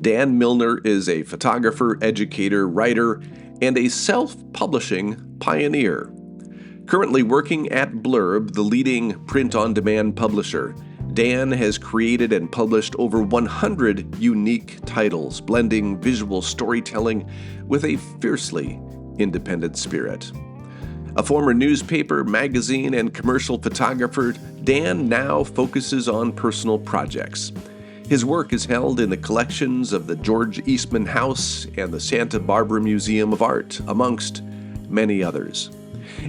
Dan Milnor is a photographer, educator, writer, and a self publishing pioneer. Currently working at Blurb, the leading print on demand publisher, Dan has created and published over 100 unique titles, blending visual storytelling with a fiercely independent spirit. A former newspaper, magazine, and commercial photographer, Dan now focuses on personal projects. His work is held in the collections of the George Eastman House and the Santa Barbara Museum of Art, amongst many others.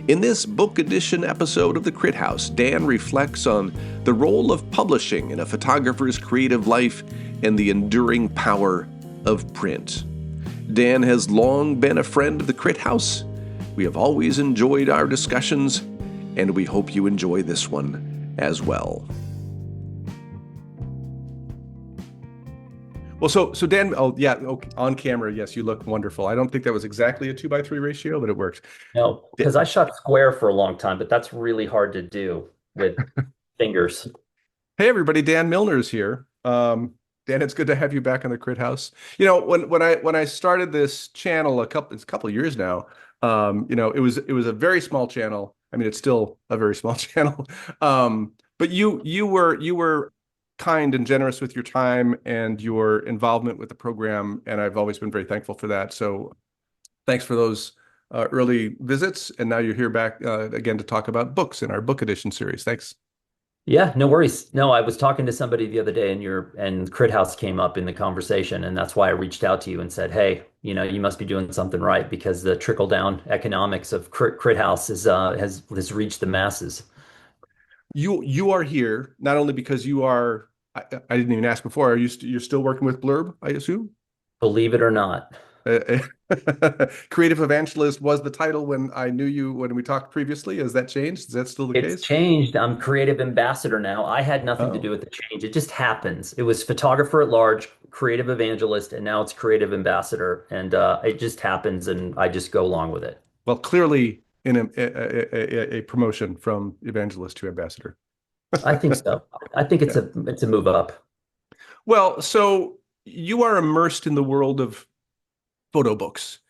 In this book edition episode of the Crit House, Dan reflects on the role of publishing in a photographer's creative life and the enduring power of print. Dan has long been a friend of the Crit House. We have always enjoyed our discussions, and we hope you enjoy this one as well. Well, so Dan, oh yeah, okay, on camera, yes, you look wonderful. I don't think that was exactly a 2:3 ratio, but it works. No, because I shot square for a long time, but that's really hard to do with fingers. Hey everybody, Dan Milner is here. Dan, it's good to have you back on the Crit House. You know, when I started this channel it's a couple of years now. It was a very small channel. I mean, it's still a very small channel. But you were kind and generous with your time and your involvement with the program, and I've always been very thankful for that. So thanks for those early visits, and now you're here back again to talk about books in our book edition series. Thanks. Yeah, no worries. No, I was talking to somebody the other day and Crit House came up in the conversation, and that's why I reached out to you and said, "Hey, you must be doing something right because the trickle down economics of Crit House has reached the masses." You are here not only because you are. I didn't even ask before. You're still working with Blurb, I assume? Believe it or not. Uh, Creative Evangelist was the title when I knew you when we talked previously. Has that changed? Is that still the It's case? changed. I'm creative ambassador now. I had nothing to Oh, do with the change. It just happens. It was photographer at large, creative evangelist, and now it's creative ambassador. And it just happens, and I just go along with it. well, clearly in a promotion from evangelist to ambassador. I think so. I think Yeah. it's a move up. Well, so you are immersed in the world of photo books.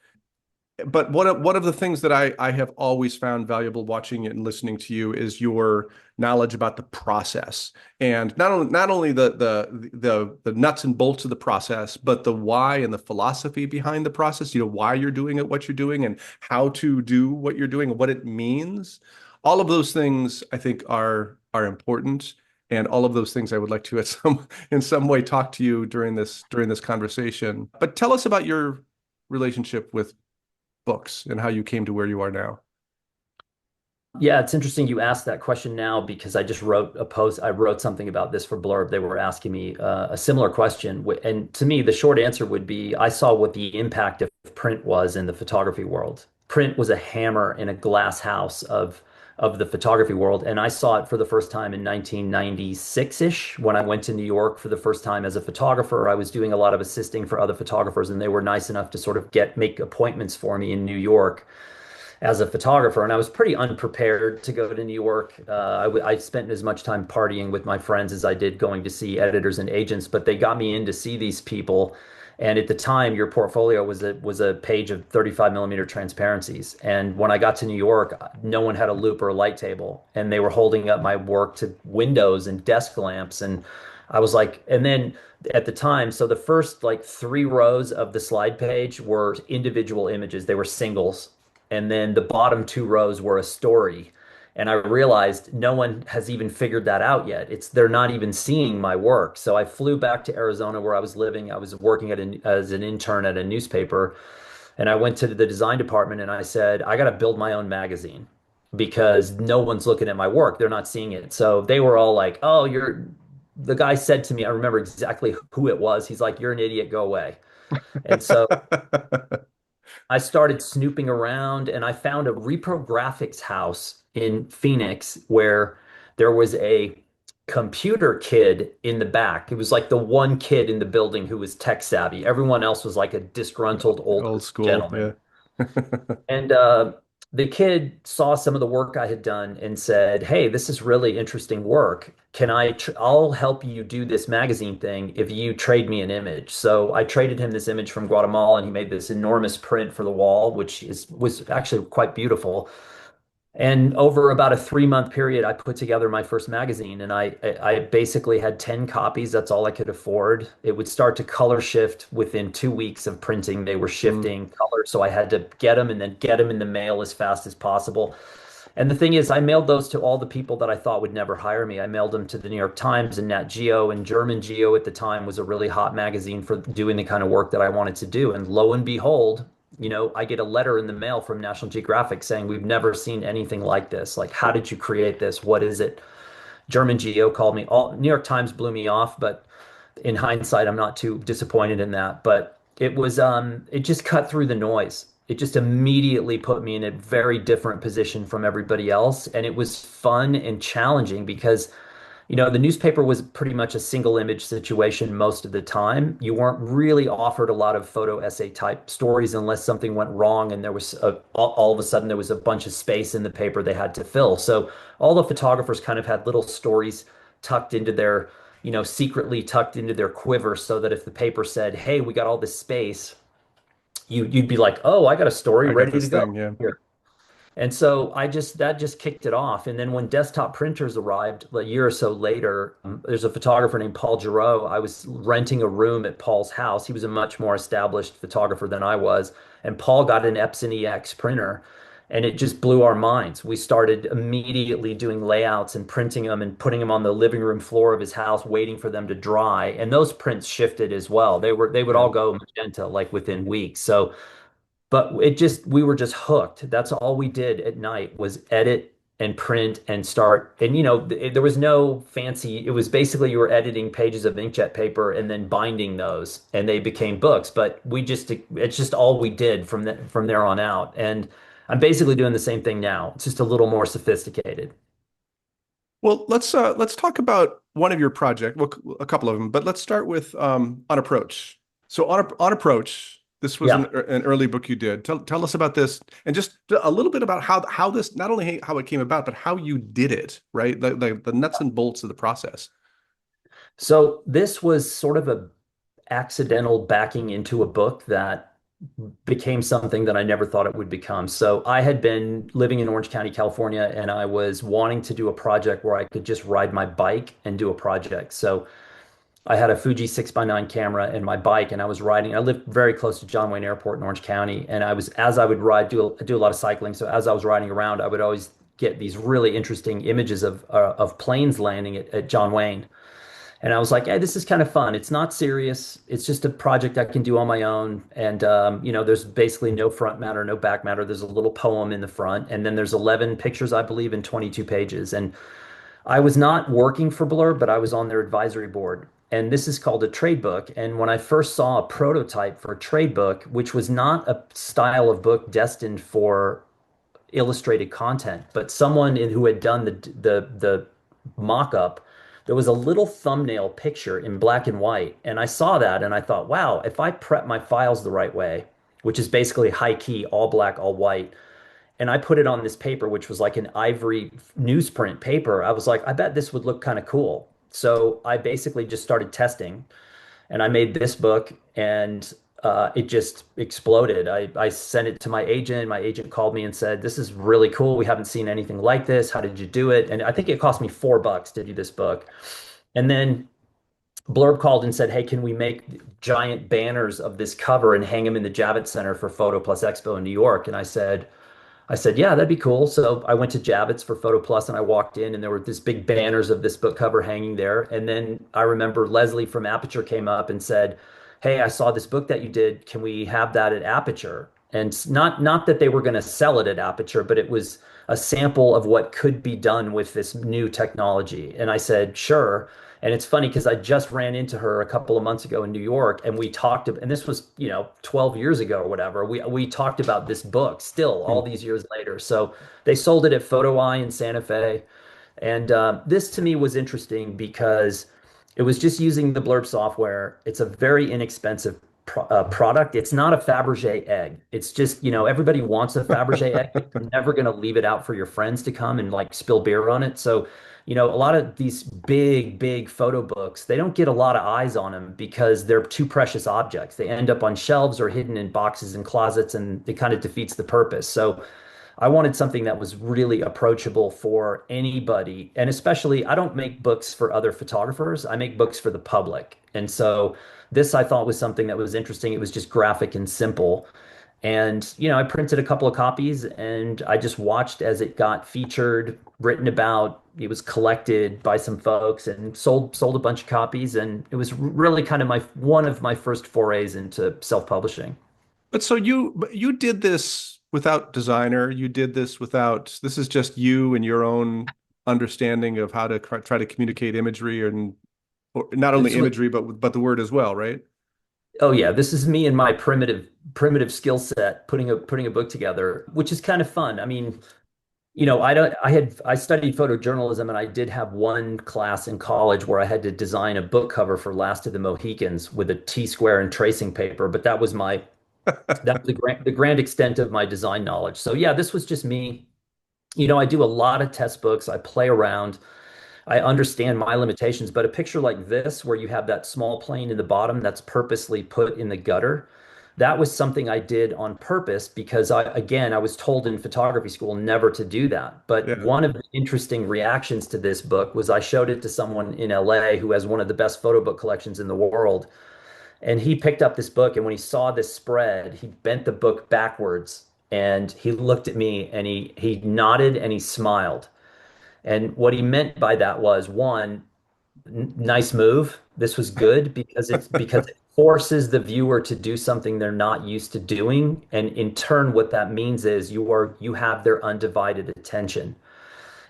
But one of the things that I have always found valuable watching and listening to you is your knowledge about the process, and not only the nuts and bolts of the process, but the why and the philosophy behind the process. You know, why you're doing it, what you're doing, and how to do what you're doing, and what it means. All of those things I think are important, and all of those things I would like to at some in some way talk to you during this conversation. But tell us about your relationship with books and how you came to where you are now. Yeah, it's interesting you asked that question now because I just wrote a post. I wrote something about this for Blurb. They were asking me a similar question. And to me, the short answer would be I saw what the impact of print was in the photography world. Print was a hammer in a glass house of the photography world. And I saw it for the first time in 1996-ish when I went to New York for the first time as a photographer. I was doing a lot of assisting for other photographers, and they were nice enough to sort of make appointments for me in New York as a photographer, and I was pretty unprepared to go to New York. I spent as much time partying with my friends as I did going to see editors and agents, but they got me in to see these people. And at the time, your portfolio was a page of 35 millimeter transparencies. And when I got to New York, no one had a loop or a light table, and they were holding up my work to windows and desk lamps. And I was like, and then at the time, so the first like 3 rows of the slide page were individual images. They were singles, and then the bottom 2 rows were a story. And I realized no one has even figured that out yet. They're not even seeing my work. So I flew back to Arizona where I was living. I was working as an intern at a newspaper, and I went to the design department and I said, I got to build my own magazine because no one's looking at my work. They're not seeing it. So they were all like, "Oh, the guy said to me, I remember exactly who it was. He's like, "You're an idiot, go away." And so I started snooping around and I found a reprographics house in Phoenix where there was a computer kid in the back. It was like the one kid in the building who was tech savvy. Everyone else was like a disgruntled older Old school, gentleman. yeah. And the kid saw some of the work I had done and said, "Hey, this is really interesting work. I'll help you do this magazine thing if you trade me an image." So I traded him this image from Guatemala and he made this enormous print for the wall, which is was actually quite beautiful. And over about a 3 month period, I put together my first magazine, and I basically had 10 copies. That's all I could afford. It would start to color shift within 2 weeks of printing. They were Mm, shifting color, so I had to get them and then get them in the mail as fast as possible. And the thing is, I mailed those to all the people that I thought would never hire me. I mailed them to the New York Times and Nat Geo, and German Geo at the time was a really hot magazine for doing the kind of work that I wanted to do. And lo and behold, I get a letter in the mail from National Geographic saying, "We've never seen anything like this. Like, how did you create this? What is it?" German Geo called me. All New York Times blew me off, but in hindsight, I'm not too disappointed in that. But it just cut through the noise. It just immediately put me in a very different position from everybody else. And it was fun and challenging because the newspaper was pretty much a single image situation most of the time. You weren't really offered a lot of photo essay type stories unless something went wrong and there was all of a sudden there was a bunch of space in the paper they had to fill. So all the photographers kind of had little stories tucked into secretly tucked into their quiver so that if the paper said, "Hey, we got all this space," you'd be like, "Oh, I got a story I got ready to this go thing. Yeah. here." And so that just kicked it off. And then when desktop printers arrived a year or so later, there's a photographer named Paul Giroux. I was renting a room at Paul's house. He was a much more established photographer than I was. And Paul got an Epson EX printer and it just blew our minds. We started immediately doing layouts and printing them and putting them on the living room floor of his house, waiting for them to dry. And those prints shifted as well. They would Yeah. all go magenta like within weeks. So but we were just hooked. That's all we did at night was edit and print and start. And there was no fancy, it was basically you were editing pages of inkjet paper and then binding those and they became books. But it's just all we did from there on out. And I'm basically doing the same thing now. It's just a little more sophisticated. Well, let's talk about one of your project. Well, a couple of them, but let's start with On Approach. So on Approach, this was Yeah. an early book you did. Tell us about this and just a little bit about how this not only how it came about, but how you did it, right? The nuts and bolts of the process. So this was sort of a accidental backing into a book that became something that I never thought it would become. So I had been living in Orange County, California, and I was wanting to do a project where I could just ride my bike and do a project. So I had a Fuji 6x9 camera and my bike, and I was riding. I lived very close to John Wayne Airport in Orange County, and as I would ride, do a lot of cycling. So as I was riding around, I would always get these really interesting images of planes landing at John Wayne. And I was like, hey, this is kind of fun. It's not serious. It's just a project I can do on my own. And, there's basically no front matter, no back matter. There's a little poem in the front. And then there's 11 pictures, I believe, in 22 pages. And I was not working for Blur, but I was on their advisory board. And this is called a trade book. And when I first saw a prototype for a trade book, which was not a style of book destined for illustrated content, but who had done the mock-up, there was a little thumbnail picture in black and white, and I saw that and I thought, wow, if I prep my files the right way, which is basically high key, all black, all white, and I put it on this paper, which was like an ivory newsprint paper, I was like, I bet this would look kind of cool. So I basically just started testing and I made this book and it just exploded. I sent it to my agent. My agent called me and said, "This is really cool. We haven't seen anything like this. How did you do it?" And I think it cost me $4 to do this book. And then Blurb called and said, "Hey, can we make giant banners of this cover and hang them in the Javits Center for Photo Plus Expo in New York?" And I said, yeah, that'd be cool. So I went to Javits for Photo Plus and I walked in and there were this big banners of this book cover hanging there. And then I remember Leslie from Aperture came up and said, "Hey, I saw this book that you did. Can we have that at Aperture?" And not that they were going to sell it at Aperture, but it was a sample of what could be done with this new technology. And I said, sure. And it's funny because I just ran into her a couple of months ago in New York and we talked, and this was, 12 years ago or whatever. We talked about this book still Hmm. all these years later. So they sold it at Photo Eye in Santa Fe. And this to me was interesting because it was just using the Blurb software. It's a very inexpensive product. It's not a Fabergé egg. It's just, everybody wants a Fabergé egg, but you're never going to leave it out for your friends to come and like spill beer on it. So, a lot of these big, big photo books, they don't get a lot of eyes on them because they're too precious objects. They end up on shelves or hidden in boxes and closets, and it kind of defeats the purpose. So, I wanted something that was really approachable for anybody. And especially, I don't make books for other photographers. I make books for the public. And so this I thought was something that was interesting. It was just graphic and simple. And, I printed a couple of copies and I just watched as it got featured, written about. It was collected by some folks and sold a bunch of copies. And it was really kind of one of my first forays into self-publishing. But so you did this without designer. You did this without. This is just you and your own understanding of how to try to communicate imagery and or not only This was imagery but the word as well, right? Oh yeah, this is me and my primitive skill set putting a book together, which is kind of fun. I mean, I studied photojournalism and I did have one class in college where I had to design a book cover for Last of the Mohicans with a T-square and tracing paper, but that was the grand extent of my design knowledge. So yeah, this was just me. I do a lot of test books. I play around. I understand my limitations, but a picture like this, where you have that small plane in the bottom that's purposely put in the gutter, that was something I did on purpose because again, I was told in photography school never to do that. But Yeah. one of the interesting reactions to this book was I showed it to someone in LA who has one of the best photo book collections in the world. And he picked up this book, and when he saw this spread, he bent the book backwards and he looked at me and he nodded and he smiled. And what he meant by that was one, nice move. This was good because it forces the viewer to do something they're not used to doing. And in turn, what that means is you have their undivided attention.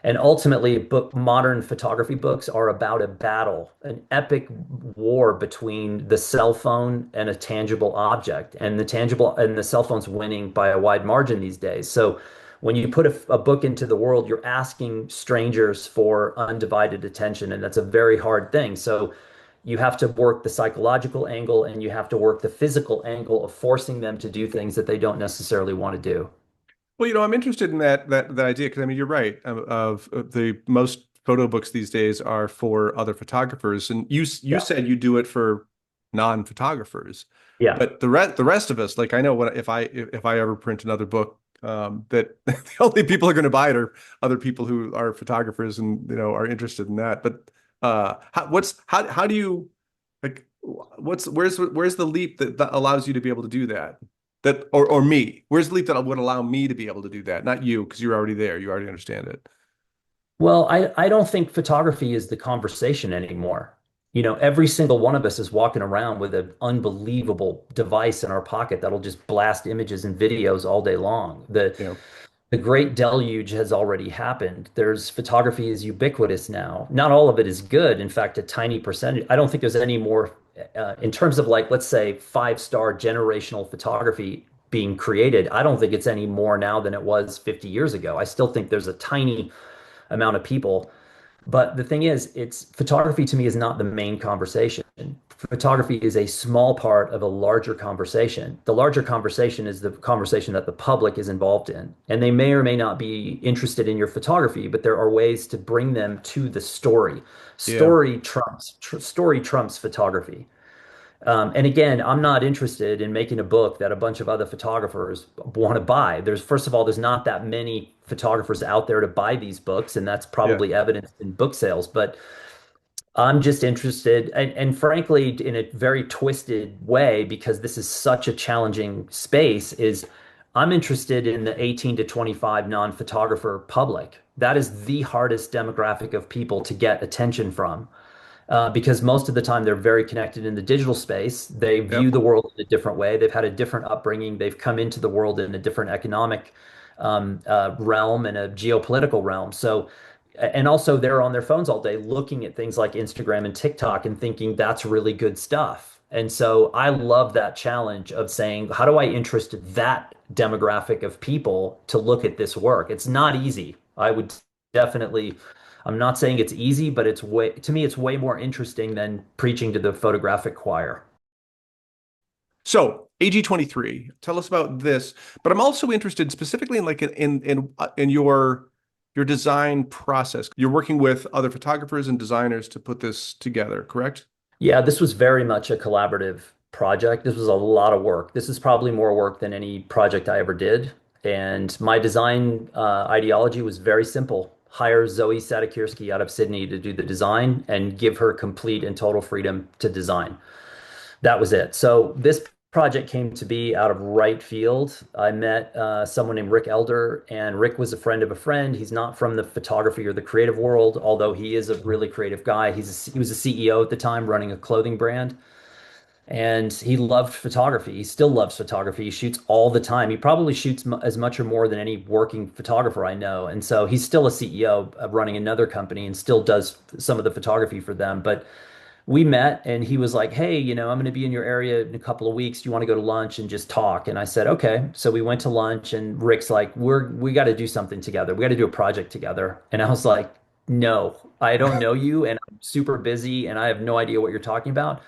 And ultimately, modern photography books are about a battle, an epic war between the cell phone and a tangible object. And the cell phone's winning by a wide margin these days. So when you put a book into the world, you're asking strangers for undivided attention, and that's a very hard thing. So you have to work the psychological angle and you have to work the physical angle of forcing them to do things that they don't necessarily want to do. Well, I'm interested in that idea because I mean, you're right. Of the most photo books these days are for other photographers, and you Yeah. said you do it for non-photographers, Yeah. but the rest of us, like I know when if I ever print another book, that the only people who are going to buy it are other people who are photographers and are interested in that. But how do you like where's the leap that allows you to be able to do that? That or me? Where's the leap that would allow me to be able to do that? Not you, because you're already there. You already understand it. Well, I don't think photography is the conversation anymore. Every single one of us is walking around with an unbelievable device in our pocket that'll just blast images and videos all day long. Yeah. The great deluge has already happened. Photography is ubiquitous now. Not all of it is good. In fact, a tiny percentage. I don't think there's any more in terms of like, let's say, five-star generational photography being created. I don't think it's any more now than it was 50 years ago. I still think there's a tiny amount of people. But the thing is, it's photography to me is not the main conversation. Photography is a small part of a larger conversation. The larger conversation is the conversation that the public is involved in. And they may or may not be interested in your photography, but there are ways to bring them to the story. Yeah. Story trumps photography. And again, I'm not interested in making a book that a bunch of other photographers want to buy. First of all, there's not that many photographers out there to buy these books, and that's Yeah. probably evidenced in book sales. But I'm just interested, and frankly, in a very twisted way, because this is such a challenging space, is I'm interested in the 18 to 25 non-photographer public. That is the hardest demographic of people to get attention from because most of the time they're very connected in the digital space. They view Yep. the world in a different way. They've had a different upbringing. They've come into the world in a different economic realm and a geopolitical realm. So, and also they're on their phones all day looking at things like Instagram and TikTok and thinking that's really good stuff. And so I love that challenge of saying, how do I interest that demographic of people to look at this work? It's not easy. I would definitely I'm not saying it's easy, but to me, it's way more interesting than preaching to the photographic choir. So AG23, tell us about this. But I'm also interested specifically in like in your design process. You're working with other photographers and designers to put this together, correct? Yeah, this was very much a collaborative project. This was a lot of work. This is probably more work than any project I ever did. And my design ideology was very simple. Hire Zoe Sadikirski out of Sydney to do the design and give her complete and total freedom to design. That was it. So this project came to be out of right field. I met someone named Rick Elder, and Rick was a friend of a friend. He's not from the photography or the creative world, although he is a really creative guy. He was a CEO at the time running a clothing brand, and he loved photography. He still loves photography. He shoots all the time. He probably shoots as much or more than any working photographer I know. And so he's still a CEO of running another company and still does some of the photography for them. But we met and he was like, "Hey, I'm going to be in your area in a couple of weeks. Do you want to go to lunch and just talk?" And I said, "Okay." So we went to lunch and Rick's like, we got to do something together. We got to do a project together." And I was like, "No, I don't know you and I'm super busy and I have no idea what you're talking about."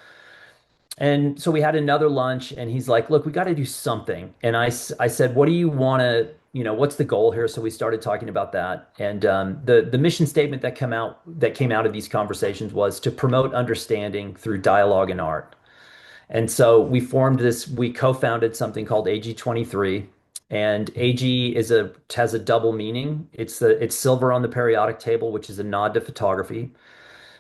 And so we had another lunch and he's like, "Look, we got to do something." And I said, "What do you want to, what's the goal here?" So we started talking about that. And the mission statement that came out of these conversations was to promote understanding through dialogue and art. And so we co-founded something called AG23. And AG has a double meaning. It's silver on the periodic table, which is a nod to photography.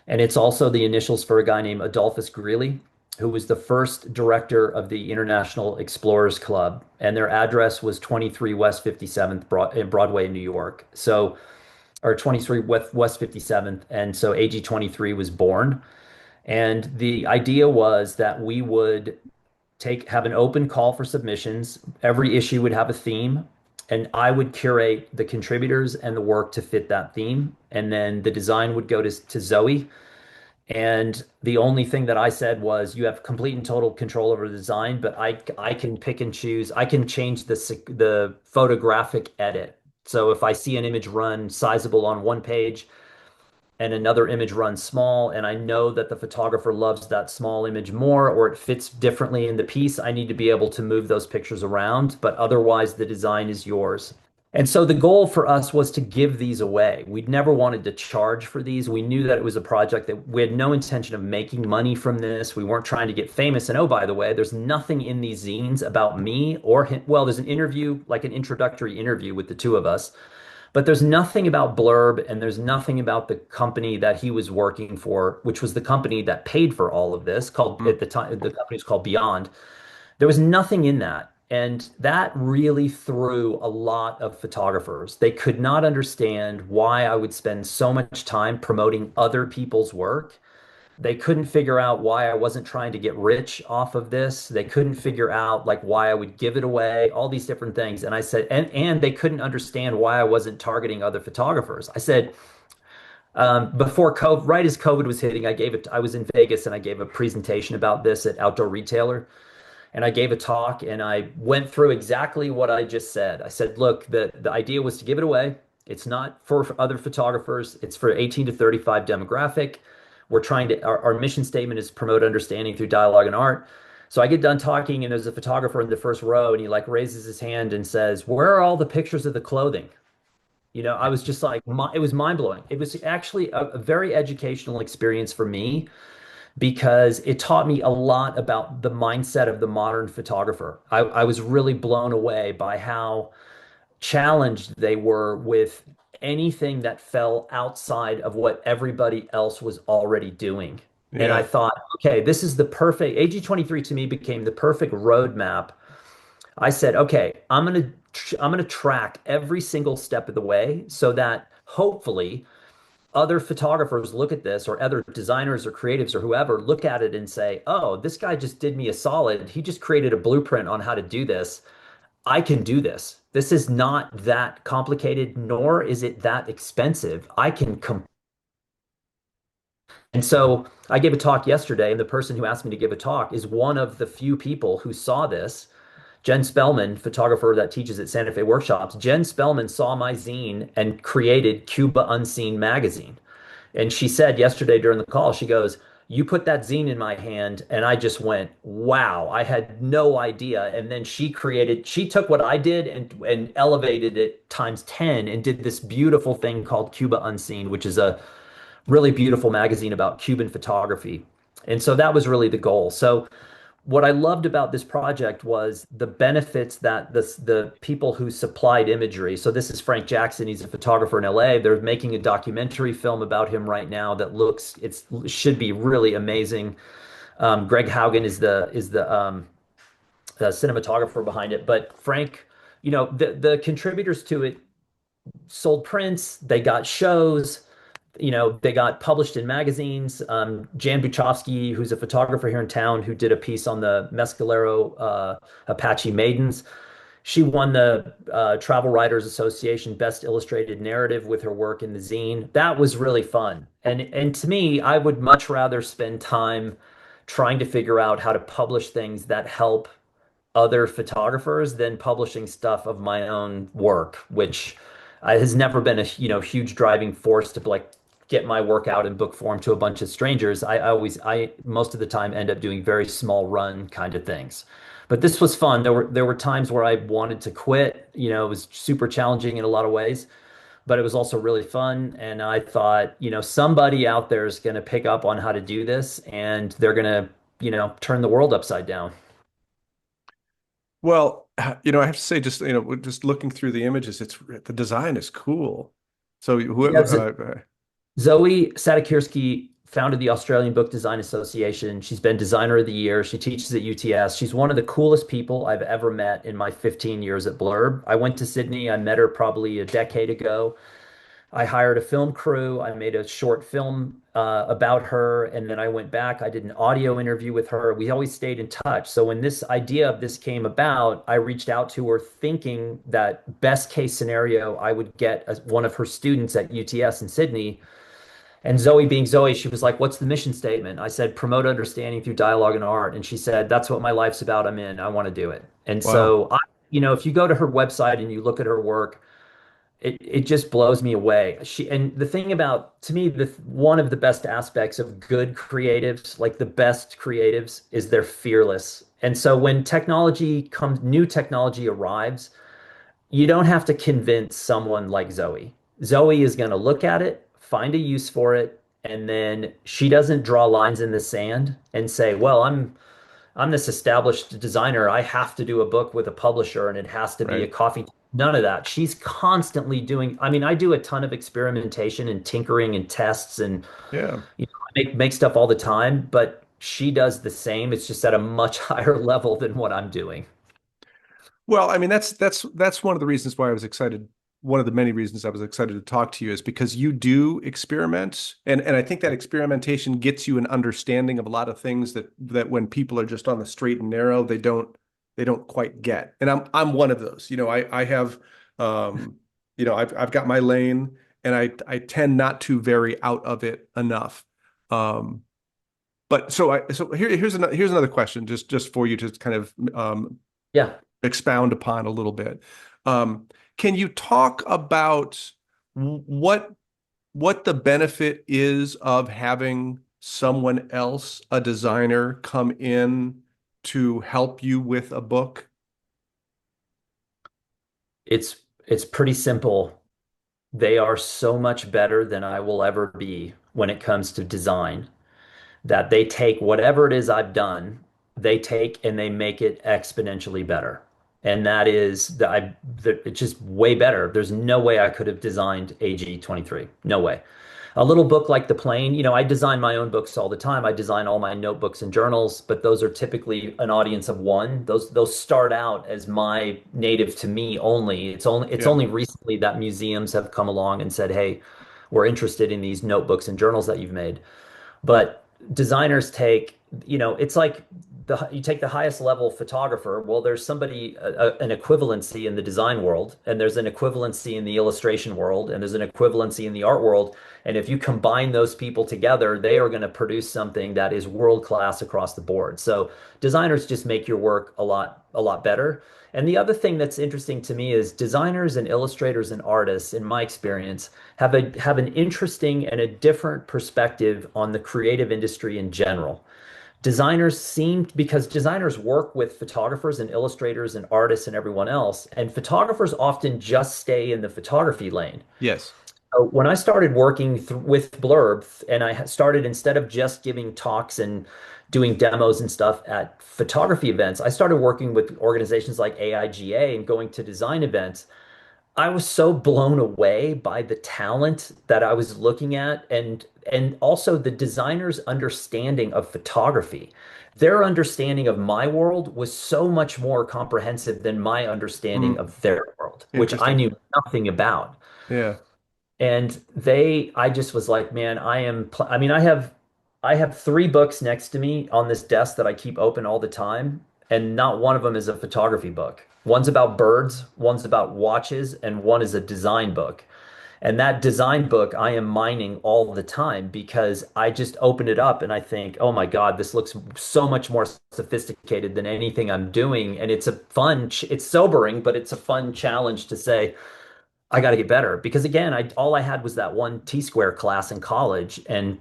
And it's also the initials for a guy named Adolphus Greeley, who was the first director of the International Explorers Club. And their address was 23 West 57th in Broadway in New York. So, or 23 West 57th. And so AG23 was born. And the idea was that we would have an open call for submissions. Every issue would have a theme, and I would curate the contributors and the work to fit that theme. And then the design would go to Zoe, and the only thing that I said was, you have complete and total control over the design, but I can pick and choose. I can change the photographic edit. So if I see an image run sizable on one page and another image runs small, and I know that the photographer loves that small image more, or it fits differently in the piece, I need to be able to move those pictures around, but otherwise the design is yours. And so the goal for us was to give these away. We'd never wanted to charge for these. We knew that it was a project that we had no intention of making money from this. We weren't trying to get famous. And oh, by the way, there's nothing in these zines about me or him. Well, there's an interview, like an introductory interview with the two of us, but there's nothing about Blurb and there's nothing about the company that he was working for, which was the company that paid for all of this, called Mm. at the time, the company's called Beyond. There was nothing in that. And that really threw a lot of photographers. They could not understand why I would spend so much time promoting other people's work. They couldn't figure out why I wasn't trying to get rich off of this. They couldn't figure out like why I would give it away, all these different things. And I said, and they couldn't understand why I wasn't targeting other photographers. I said, before COVID, right as COVID was hitting, I was in Vegas and I gave a presentation about this at Outdoor Retailer, and I gave a talk and I went through exactly what I just said. I said, look, the idea was to give it away. It's not for other photographers. It's for 18 to 35 demographic. Our mission statement is promote understanding through dialogue and art. So I get done talking and there's a photographer in the first row and he like raises his hand and says, "Where are all the pictures of the clothing?" I was just like, it was mind blowing. It was actually a very educational experience for me because it taught me a lot about the mindset of the modern photographer. I was really blown away by how challenged they were with anything that fell outside of what everybody else was already doing. And I Yeah. thought, okay, this is the perfect, AG23 to me became the perfect roadmap. I said, okay, I'm gonna track every single step of the way so that hopefully other photographers look at this, or other designers or creatives or whoever look at it and say, "Oh, this guy just did me a solid. He just created a blueprint on how to do this. I can do this. This is not that complicated, nor is it that expensive. I can come." And so I gave a talk yesterday, and the person who asked me to give a talk is one of the few people who saw this. Jen Spellman, photographer that teaches at Santa Fe workshops. Jen Spellman saw my zine and created Cuba Unseen magazine. And she said yesterday during the call, she goes, You put that zine in my hand, and I just went, wow, I had no idea. And then she took what I did and elevated it times 10 and did this beautiful thing called Cuba Unseen, which is a really beautiful magazine about Cuban photography. And so that was really the goal. So what I loved about this project was the benefits that the people who supplied imagery. So this is Frank Jackson. He's a photographer in LA. They're making a documentary film about him right now that looks it should be really amazing. Greg Haugen is the cinematographer behind it. But Frank, the contributors to it sold prints. They got shows. They got published in magazines. Jan Buchowski, who's a photographer here in town, who did a piece on the Mescalero Apache Maidens. She won the Travel Writers Association Best Illustrated Narrative with her work in the zine. That was really fun. And to me, I would much rather spend time trying to figure out how to publish things that help other photographers than publishing stuff of my own work, which has never been a huge driving force to like get my work out in book form to a bunch of strangers. I most of the time end up doing very small run kind of things. But this was fun. There were times where I wanted to quit. It was super challenging in a lot of ways, but it was also really fun. And I thought, somebody out there is going to pick up on how to do this, and they're going to, turn the world upside down. Well, I have to say, just just looking through the images, the design is cool. So Yeah, whoever, Zoe Sadikirski founded the Australian Book Design Association. She's been designer of the year. She teaches at UTS. She's one of the coolest people I've ever met in my 15 years at Blurb. I went to Sydney. I met her probably a decade ago. I hired a film crew. I made a short film about her, and then I went back. I did an audio interview with her. We always stayed in touch. So when this idea of this came about, I reached out to her thinking that best case scenario, I would get one of her students at UTS in Sydney. And Zoe, being Zoe, she was like, "What's the mission statement?" I said, "Promote understanding through dialogue and art." And she said, "That's what my life's about. I'm in. I want to do it." And wow. so, if you go to her website and you look at her work, it just blows me away. And the thing about, to me, the one of the best aspects of good creatives, like the best creatives, is they're fearless. And so when new technology arrives, you don't have to convince someone like Zoe. Zoe is going to look at it, find a use for it, and then she doesn't draw lines in the sand and say, "Well, I'm this established designer. I have to do a book with a publisher and it has to be a Right. coffee." None of that. She's constantly doing, I mean, I do a ton of experimentation and tinkering and tests and Yeah. I make stuff all the time, but she does the same. It's just at a much higher level than what I'm doing. Well, I mean, that's one of the reasons why I was excited. One of the many reasons I was excited to talk to you is because you do experiment, and I think that experimentation gets you an understanding of a lot of things that when people are just on the straight and narrow, they don't quite get. And I'm one of those. I have I've got my lane, and I tend not to vary out of it enough. Um, but here's another question, just for you to kind of Yeah. expound upon a little bit. Um, can you talk about what the benefit is of having someone else, a designer, come in to help you with a book? It's pretty simple. They are so much better than I will ever be when it comes to design, that they take whatever it is I've done, they take and they make it exponentially better. And that is it's just way better. There's no way I could have designed AG 23. No way. A little book like The Plane, I design my own books all the time. I design all my notebooks and journals, but those are typically an audience of one. Those start out as my native to me only. It's Yeah. only recently that museums have come along and said, "Hey, we're interested in these notebooks and journals that you've made." But designers take, it's like you take the highest level photographer. Well, there's somebody an equivalency in the design world, and there's an equivalency in the illustration world, and there's an equivalency in the art world. And if you combine those people together, they are going to produce something that is world class across the board. So designers just make your work a lot better. And the other thing that's interesting to me is designers and illustrators and artists, in my experience, have an interesting and a different perspective on the creative industry in general. Designers seem, because designers work with photographers and illustrators and artists and everyone else, and photographers often just stay in the photography lane. Yes. So when I started working with Blurb, and I started, instead of just giving talks and doing demos and stuff at photography events, I started working with organizations like AIGA and going to design events. I was so blown away by the talent that I was looking at, and also the designer's understanding of photography. Their understanding of my world was so much more comprehensive than my understanding Mm, of their world, which I interesting. knew nothing about. Yeah. And I just was like, man, I mean, I have three books next to me on this desk that I keep open all the time, and not one of them is a photography book. One's about birds, one's about watches, and one is a design book. And that design book I am mining all the time because I just open it up and I think, oh my God, this looks so much more sophisticated than anything I'm doing. And it's sobering, but it's a fun challenge to say, I got to get better because again, all I had was that one T-square class in college, and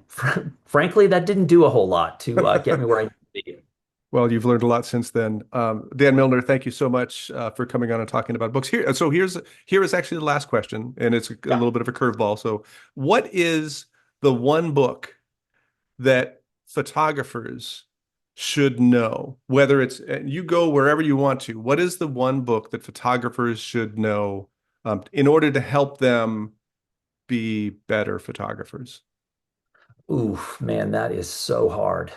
frankly, that didn't do a whole lot to get me where I need to be. Well, you've learned a lot since then. Dan Milnor, thank you so much for coming on and talking about books. Here is actually the last question, and it's a Yeah. little bit of a curveball. So, what is the one book that photographers should know? Whether it's you go wherever you want to. What is the one book that photographers should know in order to help them be better photographers? Ooh, man, that is so hard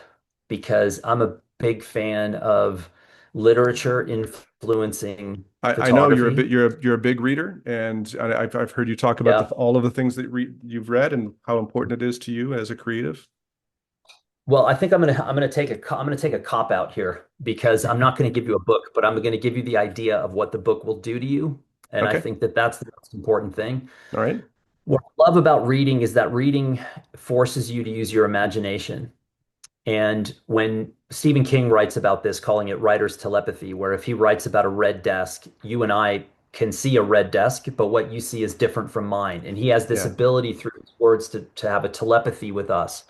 because I'm a big fan of literature influencing I know photography. you're a big reader, and I've heard you talk about Yeah. all of the things that you've read and how important it is to you as a creative. Well, I think I'm gonna take a cop out here because I'm not gonna give you a book, but I'm gonna give you the idea of what the book will do to you. And I Okay, think that that's the most important thing. all right. What I love about reading is that reading forces you to use your imagination. And when Stephen King writes about this, calling it writer's telepathy, where if he writes about a red desk, you and I can see a red desk, but what you see is different from mine. And he has this Yeah. ability through his words to have a telepathy with us.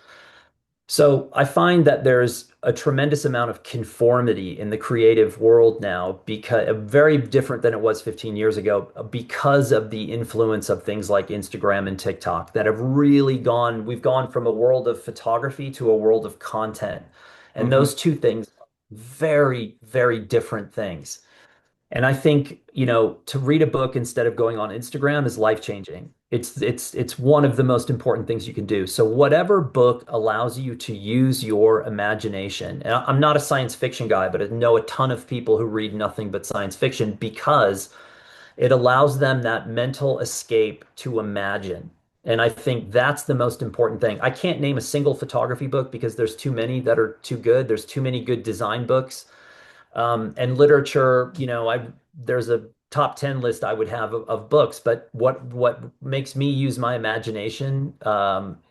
So I find that there's a tremendous amount of conformity in the creative world now, because very different than it was 15 years ago, because of the influence of things like Instagram and TikTok that have really we've gone from a world of photography to a world of content. And Hmm. those two things, very, very different things. And I think, to read a book instead of going on Instagram is life-changing. It's one of the most important things you can do. So whatever book allows you to use your imagination. And I'm not a science fiction guy, but I know a ton of people who read nothing but science fiction because it allows them that mental escape to imagine. And I think that's the most important thing. I can't name a single photography book because there's too many that are too good. There's too many good design books. And literature, there's a top 10 list I would have of books, but what makes me use my imagination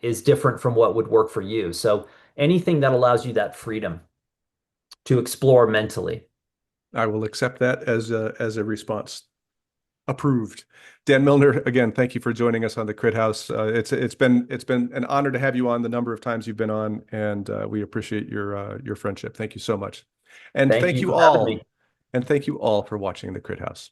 is different from what would work for you. So anything that allows you that freedom to explore mentally. I will accept that as a response. Approved. Dan Milner, again, thank you for joining us on the Crit House. It's been an honor to have you on the number of times you've been on, and we appreciate your friendship. Thank you so much, and Thank thank you you for having all, me. and thank you all for watching the Crit House.